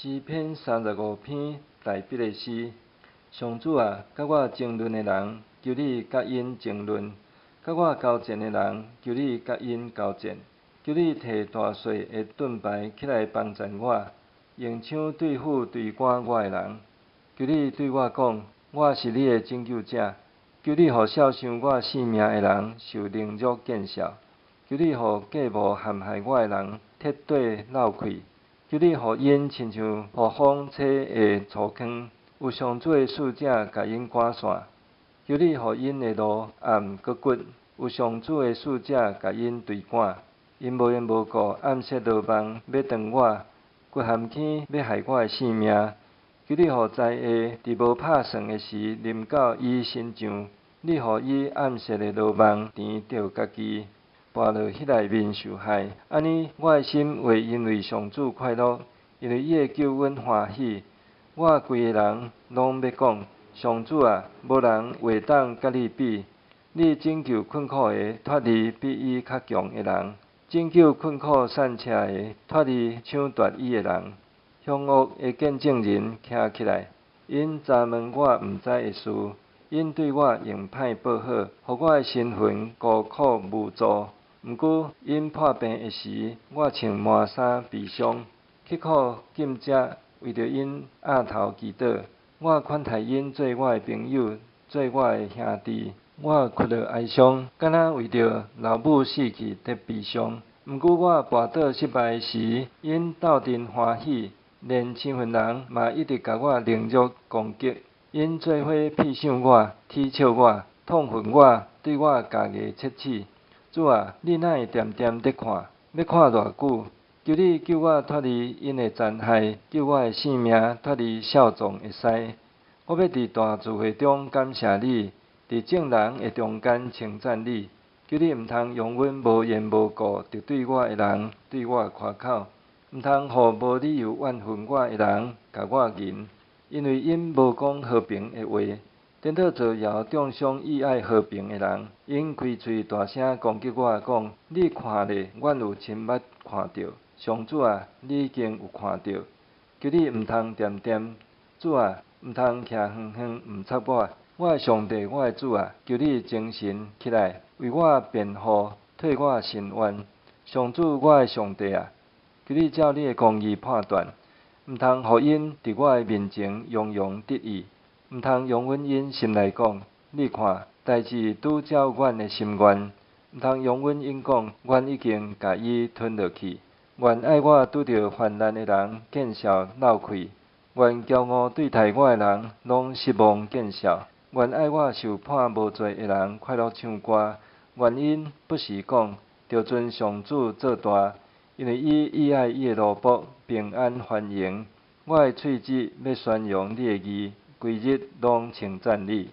诗篇35篇第一个诗。上主啊，甲我争论的人，求你甲因争论；甲我交战的人，求你甲因交战。求你摕大水的盾牌起来帮助我，用枪对付追赶我的人。求你对我讲，我是你的拯救者。求你互笑伤我性命的人受凌辱见笑。求你互计谋陷害我的人彻底落开。求你互因亲像暴风吹的粗坑，有上主的使者甲因赶散。求你互因的路暗搁骨，有上主的使者甲因追赶。因无缘无故暗设罗网要断我，骨陷坑要害我的性命。求你互灾厄伫无拍算的时临到伊身上，你互伊暗设的罗网甜着家己，跋落迄内面受害。安尼，我的心会因为上主快乐，因为伊的救恩欢喜。我规个人拢要讲，上主啊，无人会当甲你比。你拯救困苦的，脱离比伊较强的人；拯救困苦散车的，脱离抢夺伊的人。凶恶的见证人徛起来，因查问我毋知的事，因对我用歹报好，互我的身份孤苦无助。毋过因破病的时，我穿麻衫悲伤，刻苦禁食，为着因额头祈祷。我款待因做我的朋友，做我的兄弟。我哭着哀伤，敢若为着老母死去得悲伤。毋过我跋倒失败时，因斗阵欢喜。连生份人嘛一直甲我凌辱攻击，因做伙瞥伤我、踢笑我、痛恨我，对我家己切齿。主啊，你哪会惦惦伫看？要看偌久？求你救我脱离因的残害，救我的性命脱离少壮的师。我要伫大聚会中感谢你，伫众人的中间称赞你。求你毋通用阮无缘无故就对我的人对我夸口。毋通互无理由怨恨我的人甲我赢，因为因无讲和平的话，颠倒造谣中伤意爱和平的人。因开喙大声攻击我，讲：你看咧，阮有亲目看到。上主啊，你已经有看到，求你毋通惦惦。主啊，毋通徛远远毋插我。我的上帝，我的主啊，求你精神起来，为我辩护，替我伸冤。上主，我的上帝啊，求你照你的公义判断，毋通互因伫我的面前洋洋得意，毋通用阮因心内讲，你看，代志拄照阮的心愿，毋通用阮因讲，阮已经甲伊吞落去。愿爱我拄着患难的人见笑闹开，愿骄傲对待我的人拢失望见笑。愿爱我受判无罪的人快乐唱歌。愿因不时讲，着尊上主做大。因为伊喜爱伊的奴仆平安欢迎，我的喙舌要宣扬你的义，规日拢称赞你。